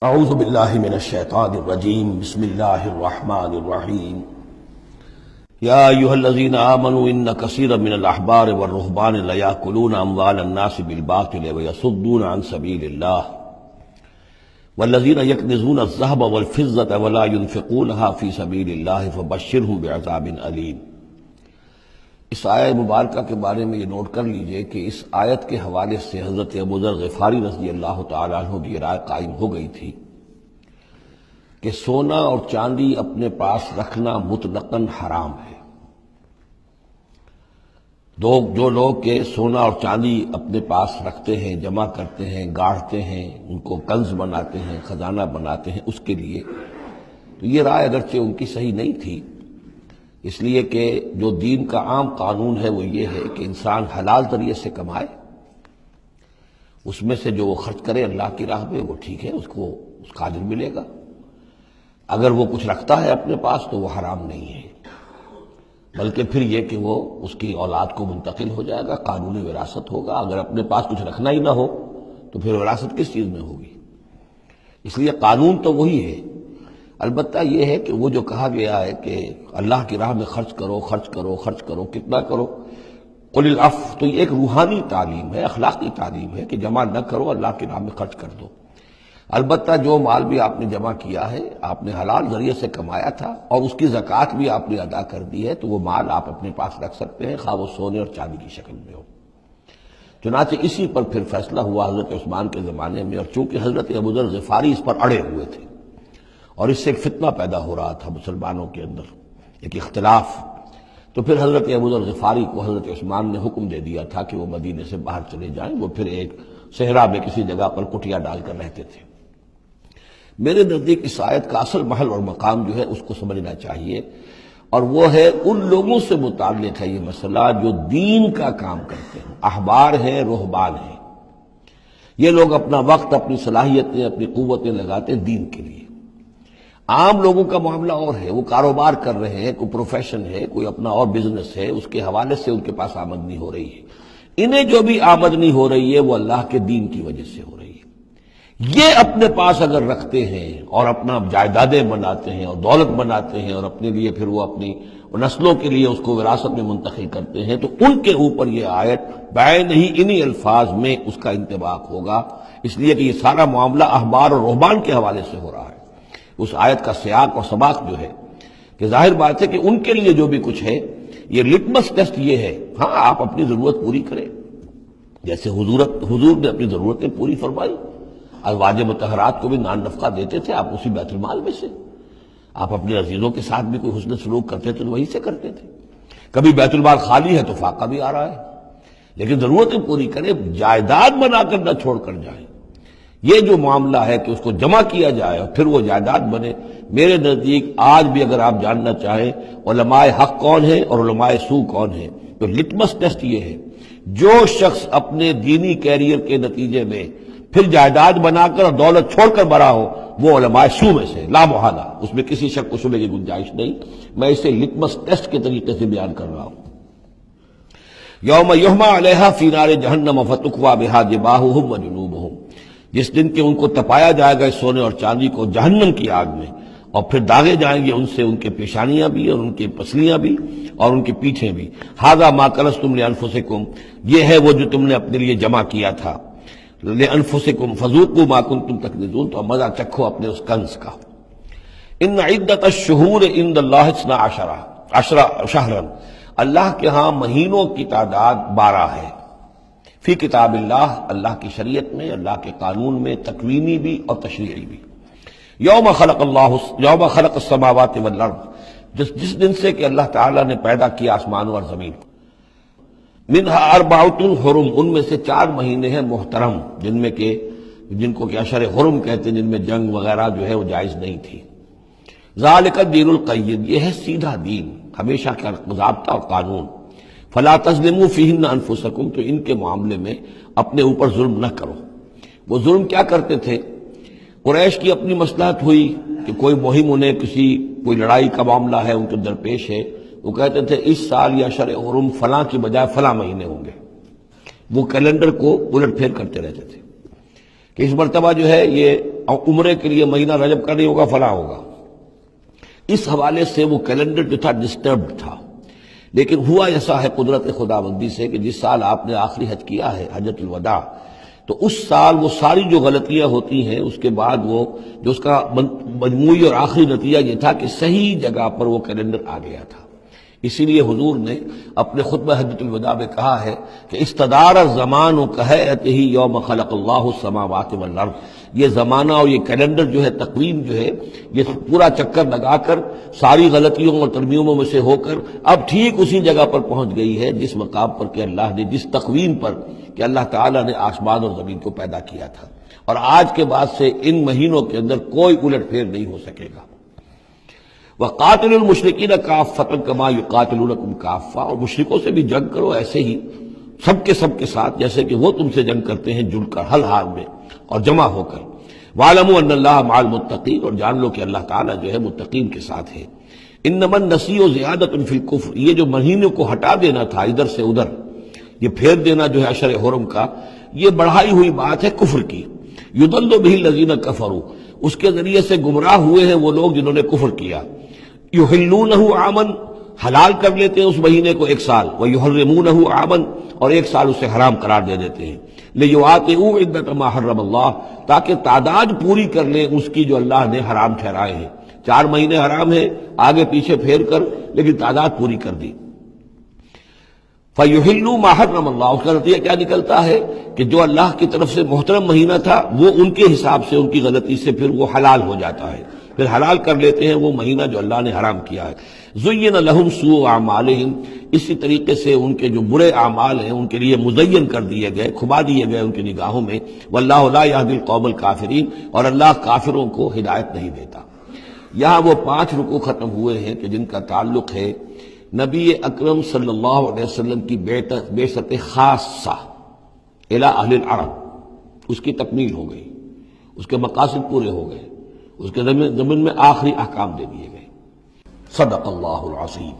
اعوذ باللہ من الشیطان الرجیم بسم اللہ الرحمن الرحیم یا ایھا الذین آمنوا ان کثیرا من الاحبار والرہبان لیأکلون اموال الناس بالباطل ویصدون عن سبیل اللہ والذین یکنزون الذہب والفضة ولا ينفقونها فی سبیل اللہ فبشرهم بعذاب علیم۔ اس آیہ مبارکہ کے بارے میں یہ نوٹ کر لیجئے کہ اس آیت کے حوالے سے حضرت ابو ذر غفاری رضی اللہ تعالیٰ عنہ کی رائے قائم ہو گئی تھی کہ سونا اور چاندی اپنے پاس رکھنا مطلقاً حرام ہے۔ جو لوگ کہ سونا اور چاندی اپنے پاس رکھتے ہیں، جمع کرتے ہیں، گاڑتے ہیں، ان کو کنز بناتے ہیں، خزانہ بناتے ہیں، اس کے لیے تو یہ رائے اگرچہ ان کی صحیح نہیں تھی، اس لیے کہ جو دین کا عام قانون ہے وہ یہ ہے کہ انسان حلال ذریعے سے کمائے، اس میں سے جو وہ خرچ کرے اللہ کی راہ میں وہ ٹھیک ہے، اس کو اس کا اجر ملے گا۔ اگر وہ کچھ رکھتا ہے اپنے پاس تو وہ حرام نہیں ہے، بلکہ پھر یہ کہ وہ اس کی اولاد کو منتقل ہو جائے گا، قانونی وراثت ہوگا۔ اگر اپنے پاس کچھ رکھنا ہی نہ ہو تو پھر وراثت کس چیز میں ہوگی؟ اس لیے قانون تو وہی ہے، البتہ یہ ہے کہ وہ جو کہا گیا ہے کہ اللہ کی راہ میں خرچ کرو، خرچ کرو، خرچ کرو، کتنا کرو، قل العفو، تو یہ ایک روحانی تعلیم ہے، اخلاقی تعلیم ہے کہ جمع نہ کرو، اللہ کی راہ میں خرچ کر دو۔ البتہ جو مال بھی آپ نے جمع کیا ہے، آپ نے حلال ذریعے سے کمایا تھا اور اس کی زکوٰۃ بھی آپ نے ادا کر دی ہے، تو وہ مال آپ اپنے پاس رکھ سکتے ہیں، خواہ وہ سونے اور چاندی کی شکل میں ہو۔ چنانچہ اسی پر پھر فیصلہ ہوا حضرت عثمان کے زمانے میں، اور چونکہ حضرت ابو ذر غفاری اس پر اڑے ہوئے تھے اور اس سے ایک فتنہ پیدا ہو رہا تھا مسلمانوں کے اندر، ایک اختلاف، تو پھر حضرت ابو ذر غفاری کو حضرت عثمان نے حکم دے دیا تھا کہ وہ مدینے سے باہر چلے جائیں۔ وہ پھر ایک صحرا میں کسی جگہ پر کٹیا ڈال کر رہتے تھے۔ میرے نزدیک اس آیت کا اصل محل اور مقام جو ہے اس کو سمجھنا چاہیے، اور وہ ہے ان لوگوں سے متعلق ہے یہ مسئلہ جو دین کا کام کرتے ہیں، احبار ہیں، رہبان ہیں۔ یہ لوگ اپنا وقت، اپنی صلاحیتیں، اپنی قوتیں لگاتے ہیں دین کے لیے۔ عام لوگوں کا معاملہ اور ہے، وہ کاروبار کر رہے ہیں، کوئی پروفیشن ہے، کوئی اپنا اور بزنس ہے، اس کے حوالے سے ان کے پاس آمدنی ہو رہی ہے۔ انہیں جو بھی آمدنی ہو رہی ہے وہ اللہ کے دین کی وجہ سے ہو رہی ہے۔ یہ اپنے پاس اگر رکھتے ہیں اور اپنا جائیدادیں بناتے ہیں اور دولت بناتے ہیں اور اپنے لیے پھر وہ اپنی نسلوں کے لیے اس کو وراثت میں منتقل کرتے ہیں، تو ان کے اوپر یہ آیت بعین ہی انہی الفاظ میں اس کا انطباق ہوگا، اس لیے کہ یہ سارا معاملہ احبار اور رہبان کے حوالے سے ہو رہا ہے۔ اس آیت کا سیاق اور سباق جو ہے کہ ظاہر بات ہے کہ ان کے لیے جو بھی کچھ ہے، یہ لٹمس ٹیسٹ یہ ہے، ہاں آپ اپنی ضرورت پوری کریں، جیسے حضور نے اپنی ضرورتیں پوری فرمائی، ازواج مطہرات کو بھی نان نفقہ دیتے تھے، آپ اسی بیت المال میں سے، آپ اپنے عزیزوں کے ساتھ بھی کوئی حسن سلوک کرتے تھے تو وہی سے کرتے تھے۔ کبھی بیت المال خالی ہے تو فاقہ بھی آ رہا ہے، لیکن ضرورتیں پوری کریں، جائیداد بنا کر نہ چھوڑ کر جائیں۔ یہ جو معاملہ ہے کہ اس کو جمع کیا جائے اور پھر وہ جائیداد بنے، میرے نزدیک آج بھی اگر آپ جاننا چاہیں علماء حق کون ہیں اور علماء سو کون ہیں، تو لٹمس ٹیسٹ یہ ہے، جو شخص اپنے دینی کیریئر کے نتیجے میں پھر جائیداد بنا کر اور دولت چھوڑ کر بڑا ہو، وہ علماء سو میں سے لا محالہ، اس میں کسی شک و شبے کی گنجائش نہیں۔ میں اسے لٹمس ٹیسٹ کے طریقے سے بیان کر رہا ہوں۔ یوم یحمى علیہا فی نار جہنم فتکوی بہا جباہہم وجنوبہم، جس دن کہ ان کو تپایا جائے گا اس سونے اور چاندی کو جہنم کی آگ میں، اور پھر داغے جائیں گے ان سے ان کے پیشانیاں بھی اور ان کی پسلیاں بھی اور ان کی پیٹھیں بھی۔ ھذا ما کنزتم لانفسکم، یہ ہے وہ جو تم نے اپنے لیے جمع کیا تھا، لانفسکم فذوقوا ما کنتم تکنزون، تو مزہ چکھو اپنے اس کنز کا۔ ان عدۃ الشہور عند اللہ 12 شہرا، اللہ کے ہاں مہینوں کی تعداد 12 ہے، فی کتاب اللہ، اللہ کی شریعت میں، اللہ کے قانون میں، تکوینی بھی اور تشریعی بھی۔ یوم خلق السماوات والارض، جس دن سے کہ اللہ تعالیٰ نے پیدا کیا آسمانوں اور زمین کو، منہا اربعۃ حرم، ان میں سے 4 مہینے ہیں محترم، جن کو کہ اشہر حرم کہتے ہیں، جن میں جنگ وغیرہ جو ہے وہ جائز نہیں تھی۔ ذالک الدین القیم، یہ ہے سیدھا دین، ہمیشہ کا ضابطہ اور قانون۔ فلا تظلموا فیہن انفسکم، تو ان کے معاملے میں اپنے اوپر ظلم نہ کرو۔ وہ ظلم کیا کرتے تھے؟ قریش کی اپنی مصلحت ہوئی کہ کوئی مہم انہیں کوئی لڑائی کا معاملہ ہے ان کے درپیش ہے، وہ کہتے تھے اس سال یا شرع حرم فلاں کی بجائے فلاں مہینے ہوں گے، وہ کیلنڈر کو الٹ پھیر کرتے رہتے تھے کہ اس مرتبہ جو ہے یہ اور عمرے کے لیے مہینہ رجب کا نہیں ہوگا، فلاں ہوگا. اس حوالے سے وہ کیلنڈر جو تھا ڈسٹربڈ تھا. لیکن ہوا ایسا ہے قدرت خداوندی سے کہ جس سال آپ نے آخری حج کیا ہے، حجۃ الوداع، تو اس سال وہ ساری جو غلطیاں ہوتی ہیں اس کے بعد وہ جو اس کا مجموعی اور آخری نتیجہ یہ تھا کہ صحیح جگہ پر وہ کیلنڈر آ گیا تھا. اسی لیے حضور نے اپنے خطبہ حجۃ الوداع میں کہا ہے کہ استدار الزمان کہیئتہ یوم خلق اللہ السماوات والارض. یہ زمانہ اور یہ کیلنڈر جو ہے، تقویم جو ہے، یہ پورا چکر لگا کر ساری غلطیوں اور ترمیموں میں سے ہو کر اب ٹھیک اسی جگہ پر پہنچ گئی ہے جس مقام پر کہ اللہ نے، جس تقویم پر کہ اللہ تعالیٰ نے آسمان اور زمین کو پیدا کیا تھا. اور آج کے بعد سے ان مہینوں کے اندر کوئی الٹ پھیر نہیں ہو سکے گا. وَقَاتِلُوا الْمُشْرِكِينَ كَافَّةً كَمَا يُقَاتِلُونَكُمْ كَافَّةً، اور مشرکوں سے بھی جنگ کرو ایسے ہی سب کے ساتھ جیسے کہ وہ تم سے جنگ کرتے ہیں، جڑ کر، ہر حال میں اور جمع ہو کر. وَاعْلَمُوا أَنَّ اللَّهَ مَعَ الْمُتَّقِينَ، اور جان لو کہ اللہ تعالیٰ جو ہے متقین کے ساتھ ہے. إِنَّمَا النَّسِيُّ زِيَادَةٌ فِي الْكُفْرِ، یہ جو مہینوں کو ہٹا دینا تھا ادھر سے ادھر، یہ پھیر دینا جو ہے اشر حرم کا، یہ بڑھائی ہوئی بات ہے کفر کی. يُضَلُّ بِهِ الَّذِينَ كَفَرُوا، اس کے ذریعے سے گمراہ ہوئے ہیں وہ لوگ جنہوں نے کفر کیا. يُحِلُّونَهُ عَامًا، حلال کر لیتے ہیں اس مہینے کو ایک سال، وَيُحَرِّمُونَهُ عَامًا، اور ایک سال اسے حرام قرار دے دیتے ہیں. لِيُوَاطِئُوا عِدَّةَ مَا حَرَّمَ اللَّهُ، تاکہ تعداد پوری کر لیں اس کی جو اللہ نے حرام ٹھہرائے ہیں. 4 مہینے حرام ہیں، آگے پیچھے پھیر کر، لیکن تعداد پوری کر دی. فَيُحِلُّوا مَا حَرَّمَ اللَّهُ، اس کا نتیجہ کیا نکلتا ہے کہ جو اللہ کی طرف سے محترم مہینہ تھا وہ ان کے حساب سے، ان کی غلطی سے پھر وہ حلال ہو جاتا ہے، پھر حلال کر لیتے ہیں وہ مہینہ جو اللہ نے حرام کیا ہے. زُيِّنَ لَهُمْ سُوءُ أَعْمَالِهِمْ، اسی طریقے سے ان کے جو برے اعمال ہیں ان کے لیے مزین کر دیے گئے، کھبا دیے گئے ان کی نگاہوں میں. وَاللَّهُ لَا يَهْدِي الْقَوْمَ الْكَافِرِينَ، اور اللہ کافروں کو ہدایت نہیں دیتا. یہاں وہ 5 رکوع ختم ہوئے ہیں کہ جن کا تعلق ہے نبی اکرم صلی اللہ علیہ وسلم کی بعثت خاصہ الی اہل العرب، اس کی تکمیل ہو گئی، اس کے مقاصد پورے ہو گئے، اس کے ضمن میں آخری احکام دے دیے گئے. صدق اللہ العظیم.